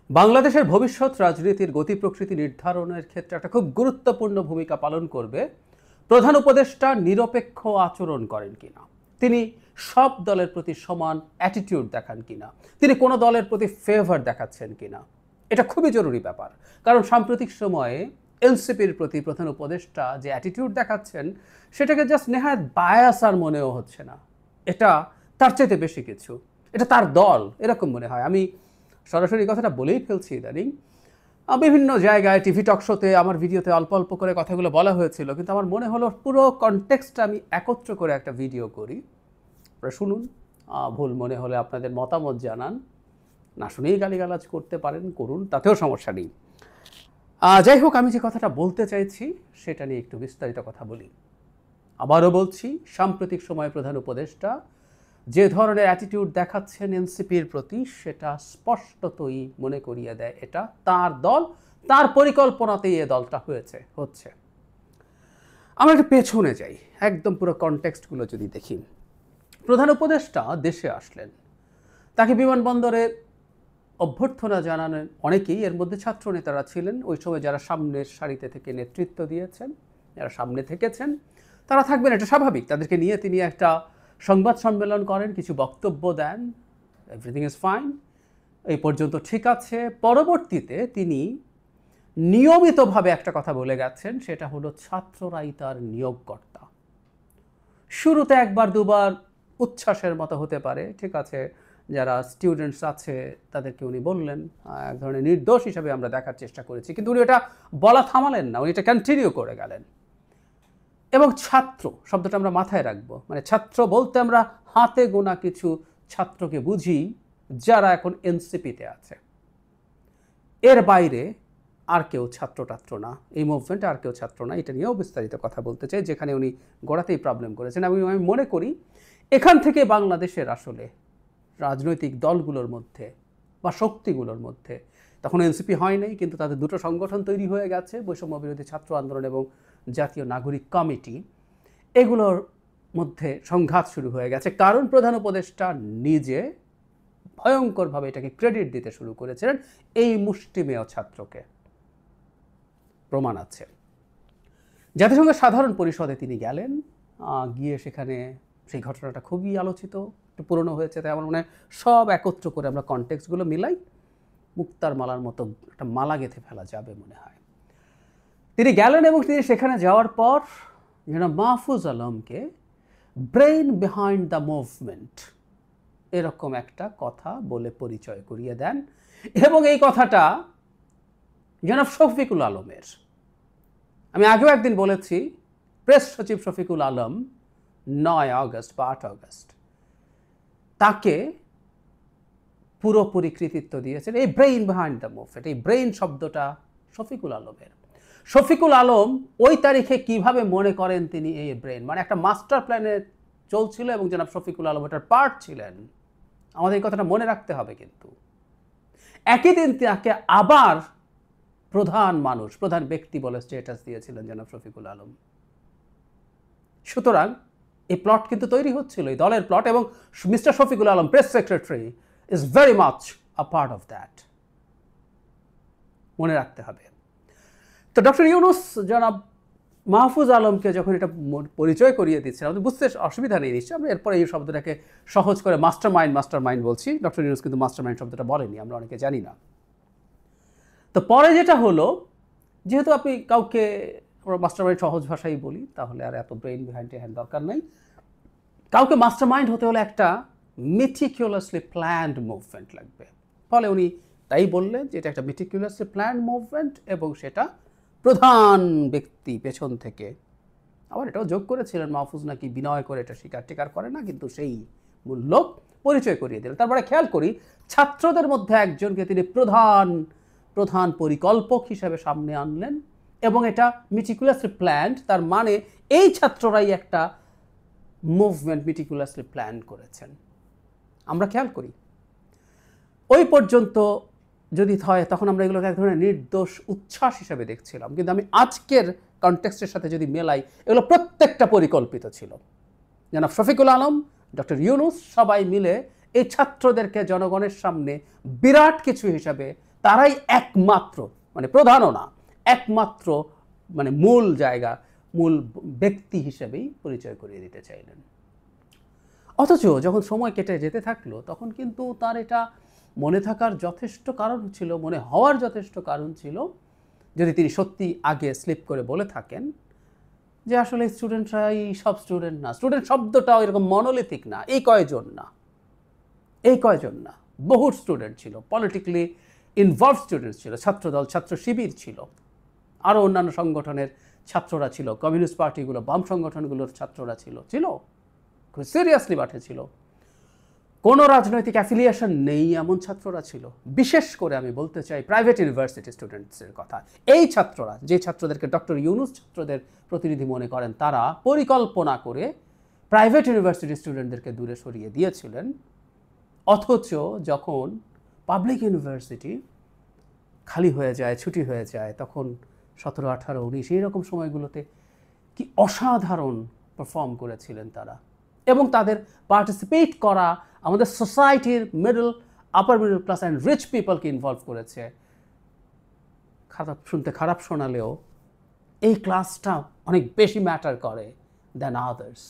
বাংলাদেশের ভবিষ্যৎ রাজনীতির গতি প্রকৃতি নির্ধারণের ক্ষেত্রে একটা খুব গুরুত্বপূর্ণ ভূমিকা পালন করবে প্রধান উপদেষ্টা নিরপেক্ষ আচরণ করেন কিনা, তিনি সব দলের প্রতি সমান অ্যাটিটিউড দেখান কিনা, তিনি কোনো দলের প্রতি ফেভার দেখাচ্ছেন কিনা। এটা খুবই জরুরি ব্যাপার, কারণ সাম্প্রতিক সময়ে এনসিপির প্রতি প্রধান উপদেষ্টা যে অ্যাটিটিউড দেখাচ্ছেন সেটাকে জাস্ট নেহায়ত বায়াস আর মনেও হচ্ছে না, এটা তার চাইতে বেশি কিছু, এটা তার দল এরকম মনে হয়। আমি সরাসরি কথাটা বলেই ফেলছি ইদানিং। বিভিন্ন জায়গায় টিভি টক শোতে আমার ভিডিওতে অল্প অল্প করে কথাগুলো বলা হয়েছিল, কিন্তু আমার মনে হলো পুরো কনটেক্সটটা আমি একত্র করে একটা ভিডিও করি। আপনারা শুনুন, ভুল মনে হলে আপনাদের মতামত জানান, না শুনেই গালিগালাজ করতে পারেন, করুন, তাতেও সমস্যা নেই। যাই হোক, আমি যে কথাটা বলতে চাইছি সেটা নিয়ে একটু বিস্তারিত কথা বলি। আবারও বলছি, সাম্প্রতিক সময়ে প্রধান উপদেষ্টা যে ধরনের অ্যাটিটিউড দেখাচ্ছেন এনসিপির প্রতি, সেটা স্পষ্টতই মনে করিয়ে দেয় এটা তার দল, তার পরিকল্পনাতেই এ দলটা হচ্ছে। আমরা একটু পেছনে যাই, একদম পুরো কনটেক্সটগুলো যদি দেখি। প্রধান উপদেষ্টা দেশে আসলেন, তাকে বিমানবন্দরে অভ্যর্থনা জানানোর অনেকেই, এর মধ্যে ছাত্র নেতারা ছিলেন ওই সময়, যারা সামনের সারিতে থেকে নেতৃত্ব দিয়েছেন, যারা সামনে থেকেছেন তারা থাকবেন, এটা স্বাভাবিক। তাদেরকে নিয়ে তিনি একটা সংবাদ সম্মেলন করেন, কিছু বক্তব্য দেন, এভরিথিং ইজ ফাইন, এই পর্যন্ত ঠিক আছে। পরবর্তীতে তিনি নিয়মিতভাবে একটা কথা বলে গেছেন, সেটা হলো ছাত্ররাই তার নিয়োগকর্তা। শুরুতে একবার দুবার উচ্ছ্বাসের মতো হতে পারে, ঠিক আছে, যারা স্টুডেন্টস আছে তাদেরকে উনি বললেন, এক ধরনের নির্দোষ হিসাবে আমরা দেখার চেষ্টা করেছি, কিন্তু উনি এটা বলা থামালেন না, উনি এটা কন্টিনিউ করে গেলেন। এবং ছাত্র শব্দটা আমরা মাথায় রাখবো, মানে ছাত্র বলতে আমরা হাতে গোনা কিছু ছাত্রকে বুঝি যারা এখন এনসিপিতে আছে, এর বাইরে আর কেউ ছাত্র না, এই মুভমেন্টে আর কেউ ছাত্র না। এটা নিয়েও বিস্তারিত কথা বলতে চাই, যেখানে উনি গোড়াতেই প্রবলেম করেছেন। আমি মনে করি এখান থেকে বাংলাদেশের আসলে রাজনৈতিক দলগুলোর মধ্যে বা শক্তিগুলোর মধ্যে, তখন এনসিপি হয় নাই, কিন্তু তাদের দুটো সংগঠন তৈরি হয়ে গেছে, বৈষম্য বিরোধী ছাত্র আন্দোলন এবং জাতীয় নাগরিক কমিটি, এগুলোর মধ্যে সংঘাত শুরু হয়ে গেছে। কারণ প্রধান উপদেষ্টা নিজে ভয়ঙ্করভাবে এটাকে ক্রেডিট দিতে শুরু করেছিলেন এই মুষ্টিমেয় ছাত্রকে। প্রমাণ আছে, জাতিসংঘের সাধারণ পরিষদে তিনি গেলেন, গিয়ে সেখানে সেই ঘটনাটা খুবই আলোচিত, একটু পুরনো হয়েছে, তাই আমার মনে হয় সব একত্র করে আমরা কনটেক্সটগুলো মিলাই মুক্তার মালার মতো একটা মালা গেঁথে ফেলা যাবে মনে হয়। তিনি গেলেন এবং তিনি সেখানে যাওয়ার পর মাহফুজ আলমকে ব্রেইন বিহাইন্ড দ্য মুভমেন্ট এরকম একটা কথা বলে পরিচয় করিয়ে দেন, এবং এই কথাটা জনাব শফিকুল আলমের। আমি আগেও একদিন বলেছি, প্রেস সচিব শফিকুল আলম 9 আগস্ট বা 8 আগস্ট তাকে পুরোপুরি কৃতিত্ব দিয়েছেন এই ব্রেইন বিহাইন্ড দ্য মুভমেন্ট। এই ব্রেইন শব্দটা শফিকুল আলমের। শফিকুল আলম ওই তারিখে কিভাবে মনে করেন তিনি এই ব্রেইন, মানে একটা মাস্টার প্ল্যানে চলছিল এবং জনাব শফিকুল আলম এটার পার্ট ছিলেন। আমাদের এই কথাটা মনে রাখতে হবে। কিন্তু একই দিন তাকে আবার প্রধান ব্যক্তি বলে স্ট্যাটাস দিয়েছিলেন জনাব শফিকুল আলম। সুতরাং এই প্লট কিন্তু তৈরি হচ্ছিল, এই দলের প্লট, এবং mister Shafiqul Alam, press secretary, is very much a part of that. মনে রাখতে হবে। তো ডক্টর ইউনূস জনাব মাহফুজ আলমকে যখন এটা পরিচয় করিয়ে দিচ্ছেন, আমাদের বুঝতে অসুবিধা নেই নিশ্চয়ই। আমরা এরপরে এই শব্দটাকে সহজ করে মাস্টার মাইন্ড বলছি। ডক্টর ইউনূস কিন্তু মাস্টার মাইন্ড শব্দটা বলেনি, আমরা অনেকে জানি না। তো পরে যেটা হলো, যেহেতু আপনি কাউকে মাস্টার মাইন্ড সহজ ভাষাই বলি, তাহলে আর এত ব্রেইন বিহাইন্ড দরকার নাই। কাউকে মাস্টার মাইন্ড হতে হলে একটা মেটিকুলাসলি প্ল্যান্ড মুভমেন্ট লাগবে। ফলে উনি তাই বললেন যে এটা একটা মেটিকুলাসলি প্ল্যান্ড মুভমেন্ট, এবং সেটা প্রধান ব্যক্তি পেছন থেকে, আবার এটাও যোগ করেছিলেন মাহফুজ নাকি বিনয় করে এটা স্বীকার করে না, কিন্তু সেই মূল লোক পরিচয় করিয়ে দিলেন। তারপরে খেয়াল করি, ছাত্রদের মধ্যে একজনকে তিনি প্রধান পরিকল্পক হিসেবে সামনে আনলেন, এবং এটা মেটিকুলাসলি প্ল্যান্ড, তার মানে এই ছাত্ররাই একটা মুভমেন্ট মেটিকুলাসলি প্ল্যান করেছেন। আমরা খেয়াল করি ওই পর্যন্ত যদি হয়, তখন আমরা এগুলোকে এক ধরনের নির্দোষ উচ্ছ্বাস হিসেবে দেখছিলাম, কিন্তু আমি আজকের কনটেক্সটের সাথে যদি মেলাই, এগুলো প্রত্যেকটা পরিকল্পিত ছিল। জনাব শফিকুল আলম, ডক্টর ইউনূস সবাই মিলে এই ছাত্রদেরকে জনগণের সামনে বিরাট কিছু হিসাবে তারাই একমাত্র, মানে প্রধানও না, একমাত্র মানে মূল জায়গা, মূল ব্যক্তি হিসেবেই পরিচয় করিয়ে দিতে চাইলেন। অথচ যখন সময় কেটে যেতে থাকলো তখন কিন্তু তার এটা মনে থাকার যথেষ্ট কারণ ছিল, মনে হওয়ার যথেষ্ট কারণ ছিল, যদি তিনি সত্যি আগে স্লিপ করে বলে থাকেন যে আসলে স্টুডেন্টরাই সব স্টুডেন্ট না, স্টুডেন্ট শব্দটাও এরকম মনোলিথিক না, এই কয়জন না, বহু স্টুডেন্ট ছিল, পলিটিক্যালি ইনভলভ স্টুডেন্টস ছিল, ছাত্রদল, ছাত্র শিবির ছিল, আরও অন্যান্য সংগঠনের ছাত্ররা ছিল, কমিউনিস্ট পার্টিগুলো, বাম সংগঠনগুলোর ছাত্ররা ছিল, খুব সিরিয়াসলি পাঠিয়েছিল। কোনো রাজনৈতিক অ্যাফিলিয়েশন নেই এমন ছাত্ররা ছিল। বিশেষ করে আমি বলতে চাই প্রাইভেট ইউনিভার্সিটি স্টুডেন্টসের কথা। এই ছাত্ররা, যে ছাত্রদেরকে ডক্টর ইউনুস ছাত্রদের প্রতিনিধি মনে করেন, তারা পরিকল্পনা করে প্রাইভেট ইউনিভার্সিটি স্টুডেন্টদেরকে দূরে সরিয়ে দিয়েছিলেন। অথচ যখন পাবলিক ইউনিভার্সিটি খালি হয়ে যায়, ছুটি হয়ে যায়, তখন 17, 18, 19 এইরকম সময়গুলোতে কি অসাধারণ পারফর্ম করেছিলেন তারা, এবং তাদের পার্টিসিপেট করা আমাদের সোসাইটির upper middle class and rich পিপলকে ইনভলভ করেছে। খারাপ শোনালেও এই ক্লাসটা অনেক বেশি ম্যাটার করে দ্যান আদার্স।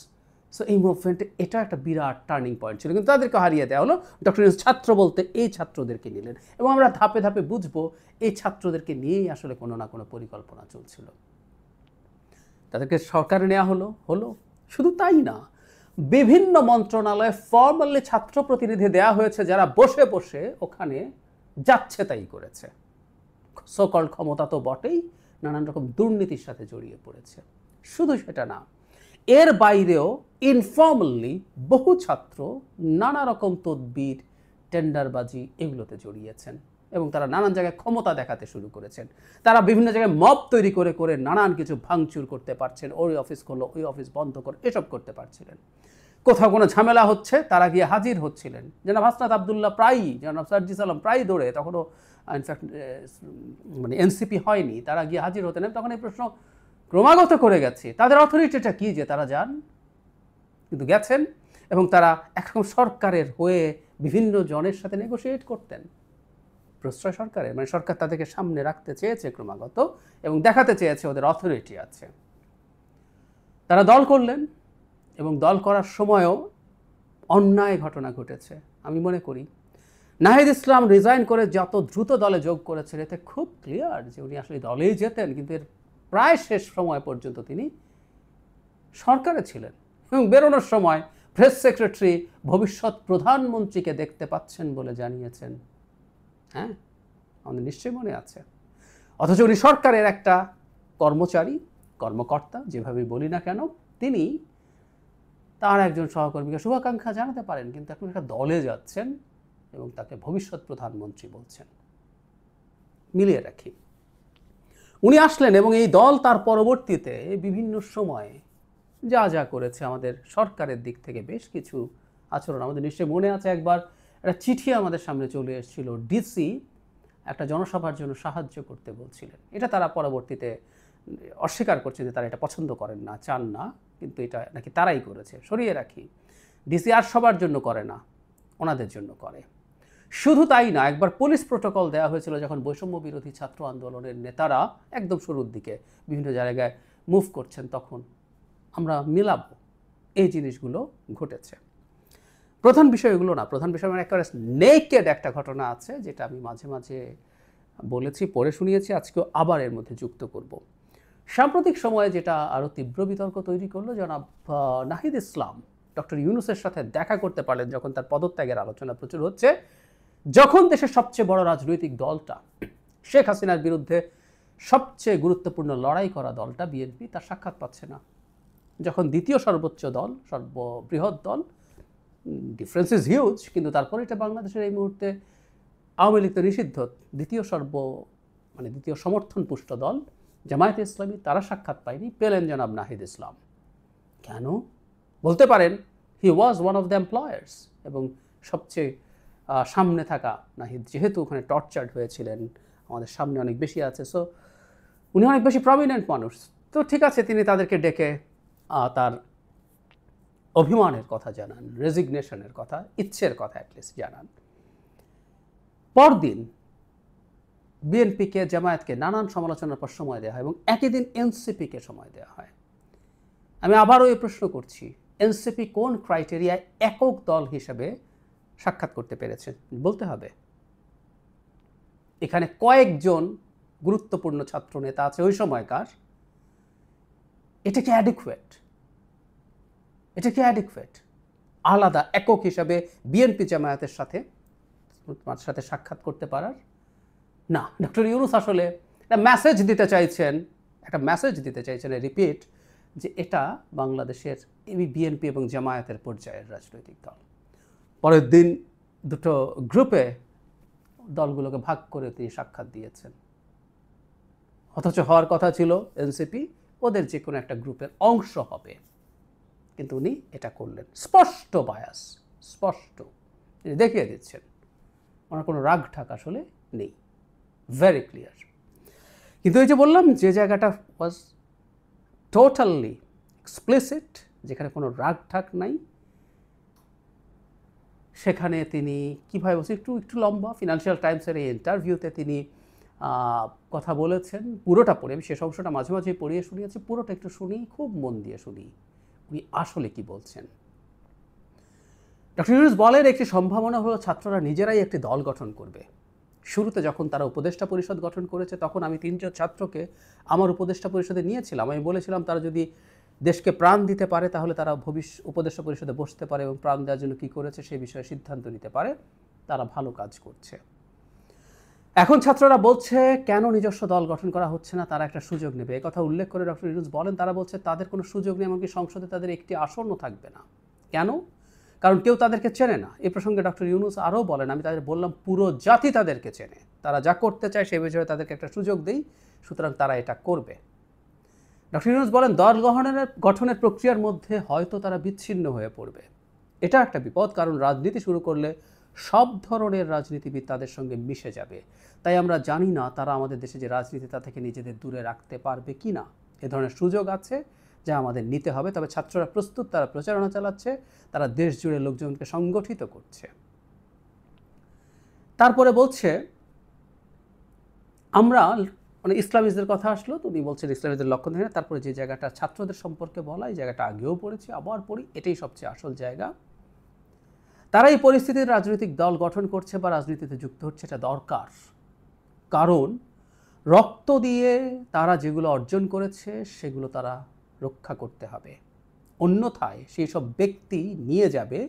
সো এই মুভমেন্টে এটা একটা বিরাট টার্নিং পয়েন্ট ছিল, কিন্তু তাদেরকে হারিয়ে দেওয়া হলো। ডক্টর ইউনূস ছাত্র বলতে এই ছাত্রদেরকে নিলেন, এবং আমরা ধাপে ধাপে বুঝবো এই ছাত্রদেরকে নিয়েই আসলে কোনো না কোনো পরিকল্পনা চলছিল। তাদেরকে সরকারে নেওয়া হলো। শুধু তাই না, বিভিন্ন মন্ত্রণালয়ে ফর্মালি ছাত্র প্রতিনিধি দেওয়া হয়েছে, যারা বসে বসে ওখানে যাচ্ছে তাই করেছে। সকল ক্ষমতা তো বটেই, নানান রকম দুর্নীতির সাথে জড়িয়ে পড়েছে। শুধু সেটা না, এর বাইরেও ইনফর্মালি বহু ছাত্র নানা রকম তদবির, টেন্ডারবাজি এগুলোতে জড়িয়েছেন, এবং তারা নানান জায়গায় ক্ষমতা দেখাতে শুরু করেছেন। তারা বিভিন্ন জায়গায় মব তৈরি করে করে নানান কিছু ভাঙচুর করতে পারছেন, ওই অফিস করলো, ওই অফিস বন্ধ করো, এসব করতে পারছিলেন। কোথাও কোনো ঝামেলা হচ্ছে তারা গিয়ে হাজির হচ্ছিলেন। জনাব হাসনাত আবদুল্লাহ প্রায়ই, জনাব সার্জিস আলম প্রায় দৌড়ে, তখনও ইনফ্যাক্ট মানে এনসিপি হয়নি, তারা গিয়ে হাজির হতেন। তখন এই প্রশ্ন ক্রমাগত করে গেছে, তাদের অথরিটিটা কি যে তারা যান, কিন্তু গেছেন, এবং তারা একরকম সরকারের হয়ে বিভিন্ন জনের সাথে নেগোশিয়েট করতেন, প্রশ্রয় সরকারের, মানে সরকার তাদেরকে সামনে রাখতে চেয়েছে ক্রমাগত, এবং দেখাতে চেয়েছে ওদের অথরিটি আছে। তারা দল করলেন, এবং দল করার সময়ও অন্যায় ঘটনা ঘটেছে। আমি মনে করি নাহিদ ইসলাম রিজাইন করে যত দ্রুত দলে যোগ করেছেন, এতে খুব ক্লিয়ার যে উনি আসলে দলেই যেতেন, কিন্তু এর প্রায় শেষ সময় পর্যন্ত তিনি সরকারে ছিলেন, এবং বেরোনোর সময় প্রেস সেক্রেটারি ভবিষ্যৎ প্রধানমন্ত্রীকে দেখতে পাচ্ছেন বলে জানিয়েছেন। হ্যাঁ, আমাদের নিশ্চয়ই মনে আছে। অথচ উনি সরকারের একটা কর্মকর্তা, যেভাবে বলি না কেন, তিনি তার একজন সহকর্মীকে শুভাকাঙ্ক্ষা জানাতে পারেন, কিন্তু এখন একটা দলে যাচ্ছেন এবং তাকে ভবিষ্যৎ প্রধানমন্ত্রী বলছেন। মিলিয়ে রাখি, উনি আসলেন, এবং এই দল তার পরবর্তীতে বিভিন্ন সময়ে যা যা করেছে আমাদের সরকারের দিক থেকে বেশ কিছু আচরণ আমাদের নিশ্চয়ই মনে আছে। একবার একটা চিঠি আমাদের সামনে চলে এসেছিল, ডিসি একটা জনসভার জন্য সাহায্য করতে বলছিলেন। এটা তারা পরবর্তীতে অস্বীকার করছে যে তারা এটা পছন্দ করেন না, চান না, কিন্তু এটা নাকি তারাই করেছে। সরিয়ে রাখি, ডিসি আর সবার জন্য করে না, ওনাদের জন্য করে। শুধু তাই না, একবার পুলিশ প্রোটোকল দেওয়া হয়েছিল যখন বৈষম্য বিরোধী ছাত্র আন্দোলনের নেতারা একদম শুরুর দিকে বিভিন্ন জায়গায় মুভ করছেন, তখন আমরা মিলাবো এই জিনিসগুলো ঘটেছে। প্রধান বিষয় এগুলো না, প্রধান বিষয় মানে একটা নেকেড একটা ঘটনা আছে, যেটা আমি মাঝে মাঝে বলেছি, পড়ে শুনিয়েছি, আজকেও আবার এর মধ্যে যুক্ত করব। সাম্প্রতিক সময়ে যেটা আরও তীব্র বিতর্ক তৈরি করলো, জনাব নাহিদ ইসলাম ডক্টর ইউনূসের সাথে দেখা করতে পারলেন যখন তার পদত্যাগের আলোচনা প্রচুর হচ্ছে, যখন দেশের সবচেয়ে বড় রাজনৈতিক দলটা, শেখ হাসিনার বিরুদ্ধে সবচেয়ে গুরুত্বপূর্ণ লড়াই করা দলটা বিএনপি, তার সাক্ষাৎ পাচ্ছে না। যখন দ্বিতীয় সর্বোচ্চ দল, সর্ববৃহৎ দল, ডিফারেন্স ইজ হিউজ, কিন্তু তারপরে এটা বাংলাদেশের এই মুহূর্তে আওয়ামী লীগ তো নিষিদ্ধ, দ্বিতীয় সমর্থন পুষ্ট দল জামায়াতে ইসলামী, তারা সাক্ষাৎ পায়নি, পেলেন জনাব নাহিদ ইসলাম। কেন? বলতে পারেন he was one of the employers, এবং সবচেয়ে সামনে থাকা নাহিদ, যেহেতু ওখানে টর্চার্ড হয়েছিলেন, আমাদের সামনে অনেক বেশি আছে, সো উনি অনেক বেশি প্রমিনেন্ট মানুষ। তো ঠিক আছে, তিনি তাদেরকে ডেকে তার অভিমানের কথা জানান, রেজিগনেশনের কথা, ইচ্ছের কথা অ্যাটলিস্ট জানান। পরদিন বিএনপিকে, জামায়াতকে নানান সমালোচনার পর সময় দেওয়া হয় এবং একই দিন এনসিপিকে সময় দেওয়া হয়। আমি আবারও এই প্রশ্ন করছি, এনসিপি কোন ক্রাইটেরিয়ায় একক দল হিসেবে সাক্ষাৎ করতে পেরেছে বলতে হবে। এখানে কয়েকজন গুরুত্বপূর্ণ ছাত্র নেতা আছে ওই সময়কার। এটা কি অ্যাডিকুয়েট? এটা কি অ্যাডিকুয়েট আলাদা একক হিসাবে বিএনপি জামায়াতের সাথে সাক্ষাৎ করতে পারার? না, ডক্টর ইউনূস আসলে একটা মেসেজ দিতে চাইছেন, রিপিট, যে এটা বাংলাদেশের বিএনপি এবং জামায়াতের পর্যায়ের রাজনৈতিক দল। পরের দিন দুটো গ্রুপে দলগুলোকে ভাগ করে তিনি সাক্ষাৎ দিয়েছেন, অথচ হওয়ার কথা ছিল এনসিপি ওদের যে কোনো একটা গ্রুপের অংশ হবে, কিন্তু উনি এটা করলেন। স্পষ্ট বায়াস, স্পষ্ট তিনি দেখিয়ে দিচ্ছেন ওনার কোনো রাগ ঠাক আসলে নেই, ভেরি ক্লিয়ার। কিন্তু এই যে বললাম, যে জায়গাটা ওয়াজ টোটালি এক্সপ্লিসিট, যেখানে কোনো রাগ ঠাক নাই, সেখানে তিনি কীভাবে বলছেন, একটু লম্বা ফিনান্সিয়াল টাইমসের এই ইন্টারভিউতে তিনি কথা বলেছেন। পুরোটা পড়ে, আমি শেষ অংশটা মাঝে মাঝে পড়িয়ে শুনিয়েছি, পুরোটা একটু শুনি, খুব মন দিয়ে শুনি উনি আসলে কি বলছেন। ডক্টর ইউনূস বলেন, একটি সম্ভাবনা হলো ছাত্ররা নিজেরাই একটি দল গঠন করবে। শুরুতে যখন তারা উপদেষ্টা পরিষদ গঠন করেছে, তখন আমি 3জন ছাত্রকে আমার উপদেষ্টা পরিষদে নিয়েছিলাম। আমি বলেছিলাম তারা যদি দেশকে প্রাণ দিতে পারে তাহলে তারা উপদেষ্টা পরিষদে বসতে পারে এবং প্রাণ দেওয়ার জন্য কী করেছে সেই বিষয়ে সিদ্ধান্ত নিতে পারে, তারা ভালো কাজ করছে। এখন ছাত্ররা বলছে কেন নিজস্ব দল গঠন করা হচ্ছে না, তারা একটা সুযোগ নেবে। এই কথা উল্লেখ করে ডক্টর ইউনূস বলেন, তারা বলছে তাদের কোনো সুযোগ নেই, এমনকি সংসদে তাদের একটি আসনও থাকবে না। কেন? কারণ কেউ তাদেরকে চেনে না। এই প্রসঙ্গে ডক্টর ইউনূস আরও বলেন, আমি তাদের বললাম পুরো জাতি তাদেরকে চেনে, তারা যা করতে চায় সে বিষয়ে তাদেরকে একটা সুযোগ দেই, সুতরাং তারা এটা করবে। ডক্টর ইউনূস বলেন, দল গঠনের প্রক্রিয়ার মধ্যে হয়তো তারা বিচ্ছিন্ন হয়ে পড়বে। এটা একটা বিপদ, কারণ রাজনীতি শুরু করলে সব ধরনের রাজনীতিবিদ তাদের সঙ্গে মিশে যাবে। তাই আমরা জানি না তারা আমাদের দেশে যে রাজনীতি তা থেকে নিজেদের দূরে রাখতে পারবে কি না। এ ধরনের সুযোগ আছে যা আমাদের নিতে হবে। তবে ছাত্ররা প্রস্তুত, তারা প্রচারণা চালাচ্ছে, তারা দেশ জুড়ে লোকজনকে সংগঠিত করছে। তারপরে বলছে আমরা ইসলামিস্টদের কথা আসলো, তো উনি বলছেন ইসলামিস্টদের লক্ষণ দেখে। তারপরে যে জায়গাটা ছাত্রদের সম্পর্কে বলা, এই জায়গাটা আগেও পড়েছি, আবার পড়ি, এটাই সবচেয়ে আসল জায়গা। তারা এই পরিস্থিতির রাজনৈতিক দল গঠন করছে বা রাজনীতিতে যুক্ত হচ্ছে, এটা দরকার। কারণ রক্ত দিয়ে তারা যেগুলো অর্জন করেছে সেগুলো তারা রক্ষা করতে হবে। অন্যথায় সেই সব ব্যক্তি নিয়ে যাবে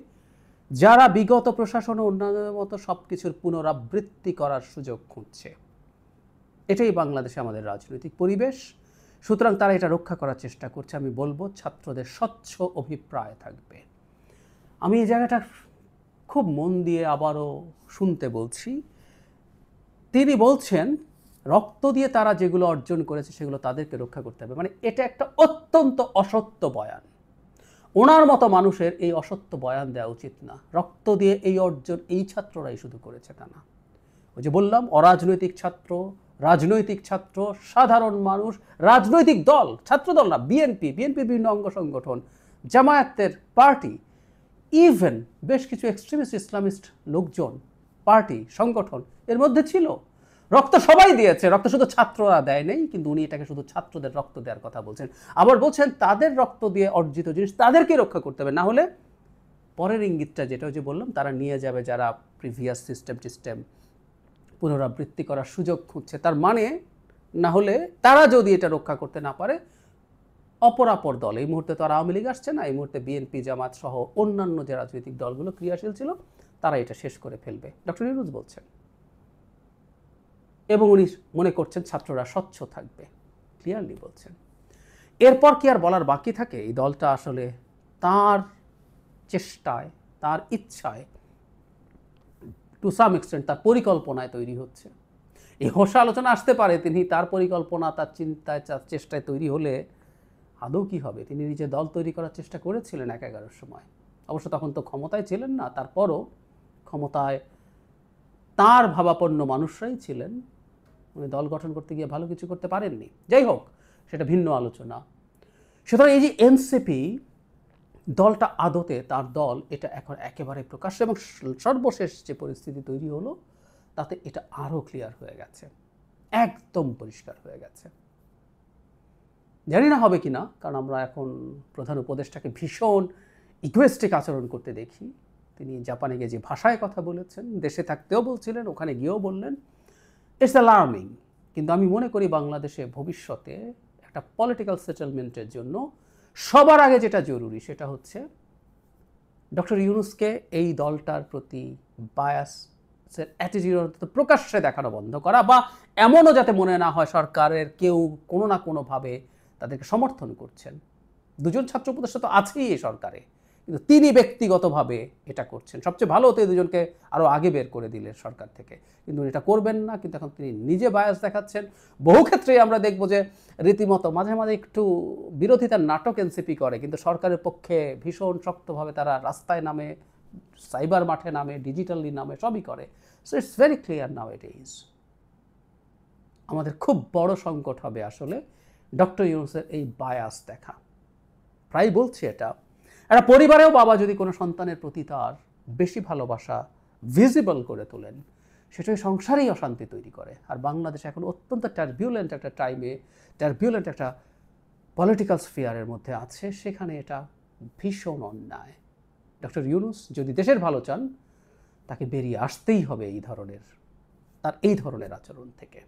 যারা বিগত প্রশাসন ও অন্যান্যদের মতো সব কিছুর পুনরাবৃত্তি করার সুযোগ খুঁজছে। এটাই বাংলাদেশে আমাদের রাজনৈতিক পরিবেশ। সুতরাং তারা এটা রক্ষা করার চেষ্টা করছে। আমি বলবো ছাত্রদের স্বচ্ছ অভিপ্রায় থাকবে। আমি এই জায়গাটা খুব মন দিয়ে আবারও শুনতে বলছি। তিনি বলছেন রক্ত দিয়ে তারা যেগুলো অর্জন করেছে সেগুলো তাদেরকে রক্ষা করতে হবে। মানে এটা একটা অত্যন্ত অসত্য বয়ান। ওনার মতো মানুষের এই অসত্য বয়ান দেওয়া উচিত না। রক্ত দিয়ে এই অর্জন এই ছাত্ররাই শুধু করেছে তা না। ওই যে বললাম, অরাজনৈতিক ছাত্র, রাজনৈতিক ছাত্র, সাধারণ মানুষ, রাজনৈতিক দল, ছাত্রদল না, বিএনপি বিভিন্ন অঙ্গ সংগঠন, জামায়াতের পার্টি, ইভেন বেশ কিছু এক্সট্রিমিস্ট ইসলামিস্ট লোকজন, পার্টি, সংগঠন এর মধ্যে ছিল। রক্ত সবাই দিয়েছে, রক্ত শুধু ছাত্ররা দেয় নেই, কিন্তু উনি এটাকে শুধু ছাত্রদের রক্ত দেওয়ার কথা বলছেন। আবার বলছেন তাদের রক্ত দিয়ে অর্জিত জিনিস তাদেরকে রক্ষা করতে হবে, না হলে পরের ইঙ্গিতটা যেটা যে বললাম, তারা নিয়ে যাবে যারা প্রিভিয়াস সিস্টেম পুনরাবৃত্তি করার সুযোগ খুঁজছে। তার মানে না হলে তারা যদি এটা রক্ষা করতে না পারে, অপরাপর দল, এই মুহূর্তে তো আর আওয়ামী লীগ আসছে না, এই মুহূর্তে বিএনপি, জামাত সহ অন্যান্য যে রাজনৈতিক দলগুলো ক্রিয়াশীল ছিল তারা এটা শেষ করে ফেলবে, ডক্টর ইউনূস বলছেন। এবং উনি মনে করছেন ছাত্ররা স্বচ্ছ থাকবে, ক্লিয়ারলি বলছেন। এরপর কি আর বলার বাকি থাকে? এই দলটা আসলে তার চেষ্টায়, তার ইচ্ছায়, টু সাম এক্সটেন্ট তার পরিকল্পনায় তৈরি হচ্ছে। এই হোসা আলোচনা আসতে পারে তিনি তার পরিকল্পনা, তার চিন্তায়, তার চেষ্টায় তৈরি হলে আদৌ কী হবে? তিনি নিজে দল তৈরি করার চেষ্টা করেছিলেন 11 সময়, অবশ্য তখন তো ক্ষমতায় ছিলেন না, তারপরও ক্ষমতায় তার ভাবাপন্ন মানুষরাই ছিলেন। উনি দল গঠন করতে গিয়ে ভালো কিছু করতে পারেননি। যাই হোক, সেটা ভিন্ন আলোচনা। সুতরাং এই যে এনসিপি দলটা আদতে তার দল, এটা এখন একেবারে প্রকাশ্য, এবং সর্বশেষ যে পরিস্থিতি তৈরি হলো তাতে এটা আরও ক্লিয়ার হয়ে গেছে। একদম পরিষ্কার হয়ে গেছে। জানি না হবে কি না, কারণ আমরা এখন প্রধান উপদেষ্টাকে ভীষণ ইগোয়েস্টিক আচরণ করতে দেখি। তিনি জাপানে গিয়ে যে ভাষায় কথা বলেছেন, দেশে থাকতেও বলছিলেন, ওখানে গিয়েও বললেন, ইটস অ্যালার্মিং। কিন্তু আমি মনে করি বাংলাদেশে ভবিষ্যতে একটা পলিটিক্যাল সেটেলমেন্টের জন্য সবার আগে যেটা জরুরি সেটা হচ্ছে ডক্টর ইউনূসকে এই দলটার প্রতি বায়াসের অ্যাটিটিউড অন্তত প্রকাশ্যে দেখানো বন্ধ করা, বা এমনও যাতে মনে না হয় সরকারের কেউ কোনো না কোনোভাবে তাদেরকে সমর্থন করছেন। দুজন ছাত্র উপদেষ্টা তো আছেই এই সরকারে, কিন্তু তিনি ব্যক্তিগতভাবে এটা করছেন। সবচেয়ে ভালো হতো এই দুজনকে আরও আগে বের করে দিলেন সরকার থেকে, কিন্তু এটা করবেন না। কিন্তু এখন তিনি নিজে বায়াস দেখাচ্ছেন। বহু ক্ষেত্রেই আমরা দেখব যে রীতিমতো মাঝে মাঝে একটু বিরোধিতার নাটক এনসিপি করে, কিন্তু সরকারের পক্ষে ভীষণ শক্তভাবে তারা রাস্তায় নামে, সাইবার মাঠে নামে, ডিজিটালি নামে, সবই করে। So it's very clear now it is. আমাদের খুব বড় সংকট হবে আসলে ডক্টর ইউনূসের এই বায়াস দেখা। প্রায় বলছি এটা, একটা পরিবারেও বাবা যদি কোনো সন্তানের প্রতি তার বেশি ভালোবাসা ভিজিবল করে তোলেন, সেটাই সংসারেই অশান্তি তৈরি করে। আর বাংলাদেশ এখন অত্যন্ত টার্বিউলেন্ট একটা টাইমে, টার্বিউলেন্ট একটা পলিটিক্যাল স্ফিয়ারের মধ্যে আছে, সেখানে এটা ভীষণ অন্যায়। ডক্টর ইউনূস যদি দেশের ভালো চান, তাকে বেরিয়ে আসতেই হবে এই ধরনের আচরণ থেকে।